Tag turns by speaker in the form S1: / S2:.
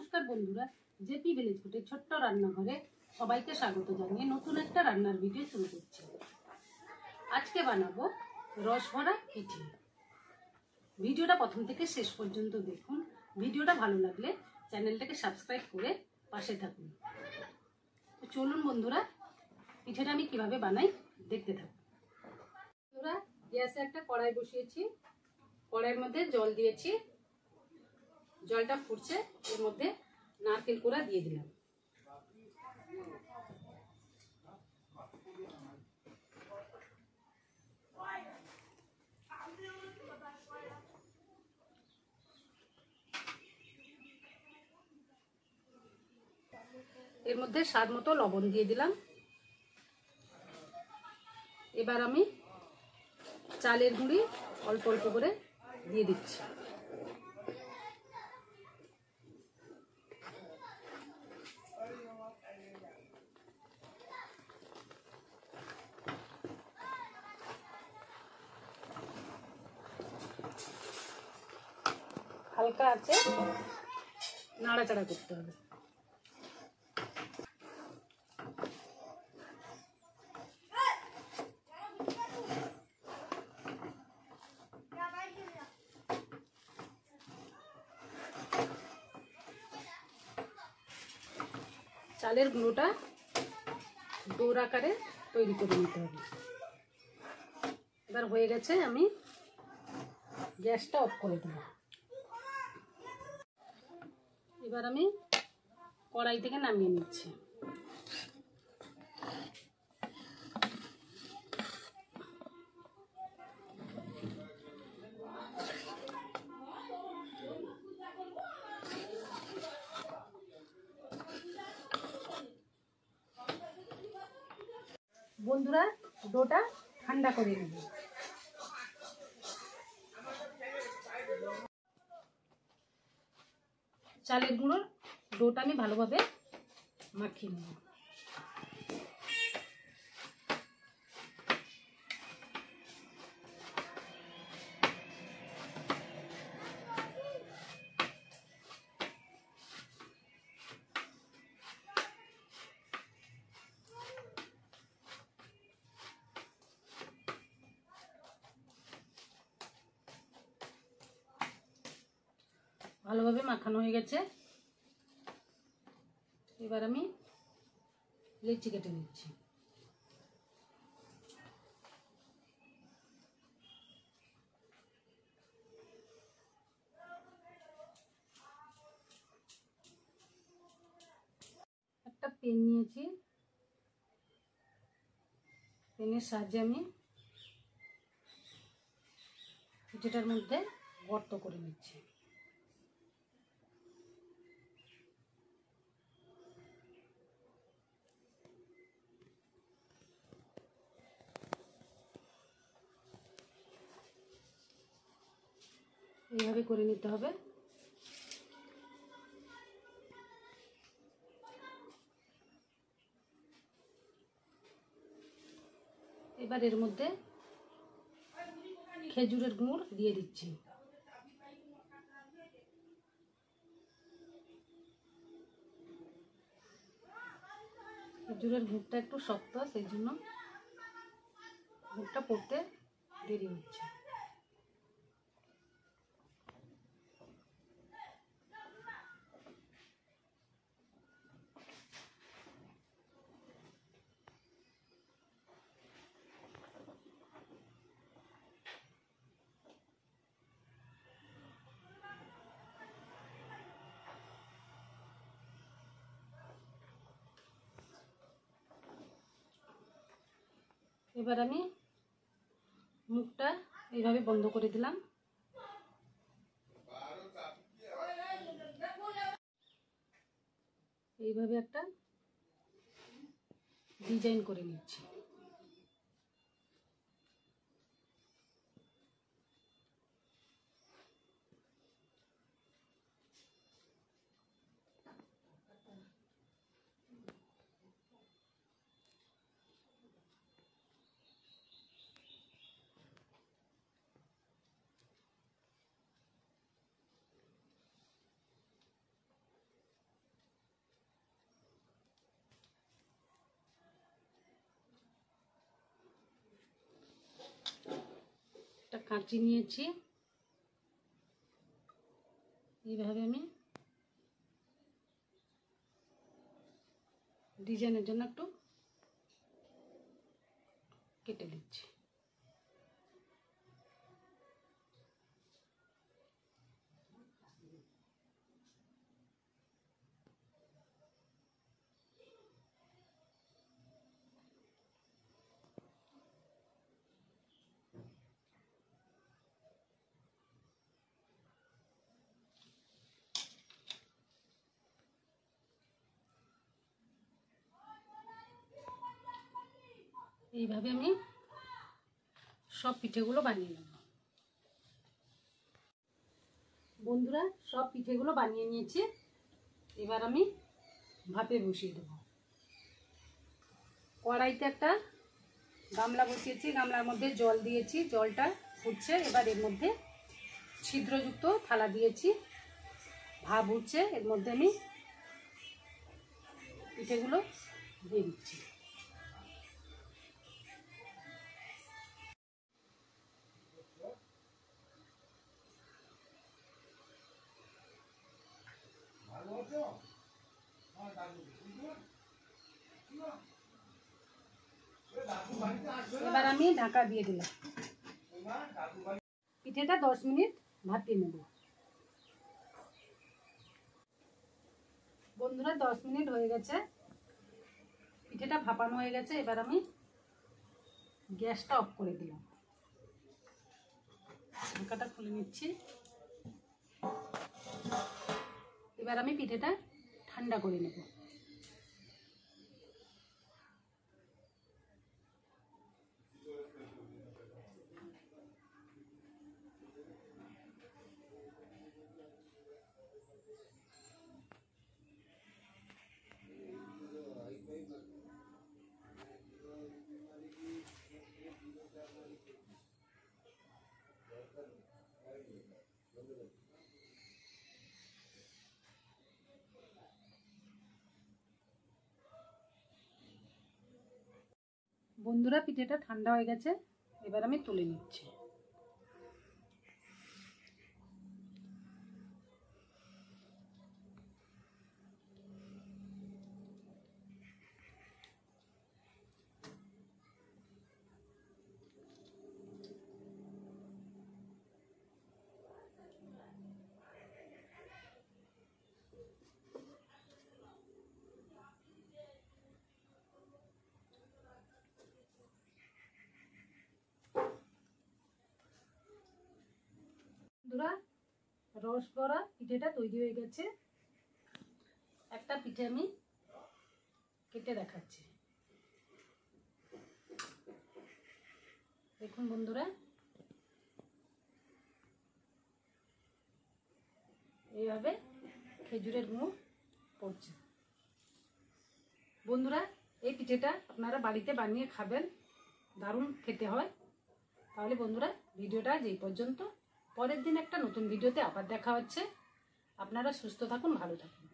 S1: নমস্কার বন্ধুরা, JP village ফুডের ছোট্ট রান্নাঘরে সবাইকে স্বাগত জানিয়ে নতুন একটা রান্নার ভিডিও শুরু করছি। আজকে বানাবো রস ভরা পিঠে। ভিডিওটা প্রথম থেকে শেষ পর্যন্ত দেখুন। ভিডিওটা ভালো লাগলে চ্যানেলটাকে সাবস্ক্রাইব করে পাশে থাকুন। তো চলুন বন্ধুরা, পিঠেটা আমি কিভাবে বানাই দেখতে থাকুন। বন্ধুরা, গ্যাসে একটা কড়াই বসিয়েছি, কড়াইয়ের মধ্যে জল দিয়েছি, জলটা ফুটছে, এর মধ্যে নারকেল কোড়া দিয়ে দিলাম। এর মধ্যে স্বাদ মতো লবণ দিয়ে দিলাম। এবার আমি চালের গুঁড়ি অল্প অল্প করে দিয়ে দিচ্ছি। হালকা আছে নাড়াচাড়া করতে হবে। চালের গুঁড়োটা ডোর আকারে তৈরি করে নিতে হবে। এবার হয়ে গেছে, আমি গ্যাসটা অফ করে দেব। এবার আমি কড়াই থেকে নামিয়ে নিচ্ছি। বন্ধুরা, ডোটা ঠান্ডা করে নেব। চালের গুঁড়োর ডোটা আমি ভালোভাবে মাখিয়ে নেব। ভালোভাবে মাখানো হয়ে গেছে। এবার আমি লেচি কেটে নিচ্ছি। একটা পেন নিয়েছি, পেনের সাহায্যে আমি পিঠেটার মধ্যে গর্ত করে নিচ্ছি। এইভাবে করে নিতে হবে। এবার এর মধ্যে খেজুরের গুড় দিয়ে দিচ্ছি। খেজুরের গুড়টা একটু শক্ত, সেই জন্য গুড়টা পড়তে দেরি হচ্ছে। এবার আমি মুখটা এইভাবে বন্ধ করে দিলাম। এইভাবে একটা ডিজাইন করে নিচ্ছি। কাঁচি নিয়েছি, এইভাবে আমি ডিজাইনের জন্য একটু কেটে দিচ্ছি। এইভাবে আমি সব পিঠেগুলো বানিয়ে নেব। বন্ধুরা, সব পিঠেগুলো বানিয়ে নিয়েছি। এবার আমি ভাপে বসিয়ে দেব। কড়াইতে একটা গামলা বসিয়েছি, গামলার মধ্যে জল দিয়েছি, জলটা ফুটছে। এবার এর মধ্যে ছিদ্রযুক্ত থালা দিয়েছি, ভাপ উঠছে। এর মধ্যে আমি পিঠেগুলো দিয়ে দিচ্ছি। এবার আমি ঢাকা দিয়ে দিলাম। পিঠেটা 10 মিনিট ভাপিয়ে নেব। বন্ধুরা, 10 মিনিট হয়ে গেছে, পিঠেটা ভাপানো হয়ে গেছে। এবার আমি গ্যাসটা অফ করে দিলাম, ঢাকাটা খুলে নিচ্ছি। এবার আমি পিঠেটা ঠান্ডা করে নেব। বন্ধুরা, পিঠেটা ঠান্ডা হয়ে গেছে, এবার আমি তুলে নিচ্ছি। বন্ধুরা, রস ভরা পিঠেটা তৈরি হয়ে গেছে। একটা পিঠে আমি কেটে দেখাচ্ছি। দেখুন বন্ধুরা, এইভাবে খেজুরের গুঁড়ো পড়ছে। বন্ধুরা, এই পিঠেটা আপনারা বাড়িতে বানিয়ে খাবেন, দারুণ খেতে হয়। তাহলে বন্ধুরা, ভিডিওটা যেই পর্যন্ত। পরের দিন একটা নতুন ভিডিওতে আবার দেখা হচ্ছে। আপনারা সুস্থ থাকুন, ভালো থাকুন।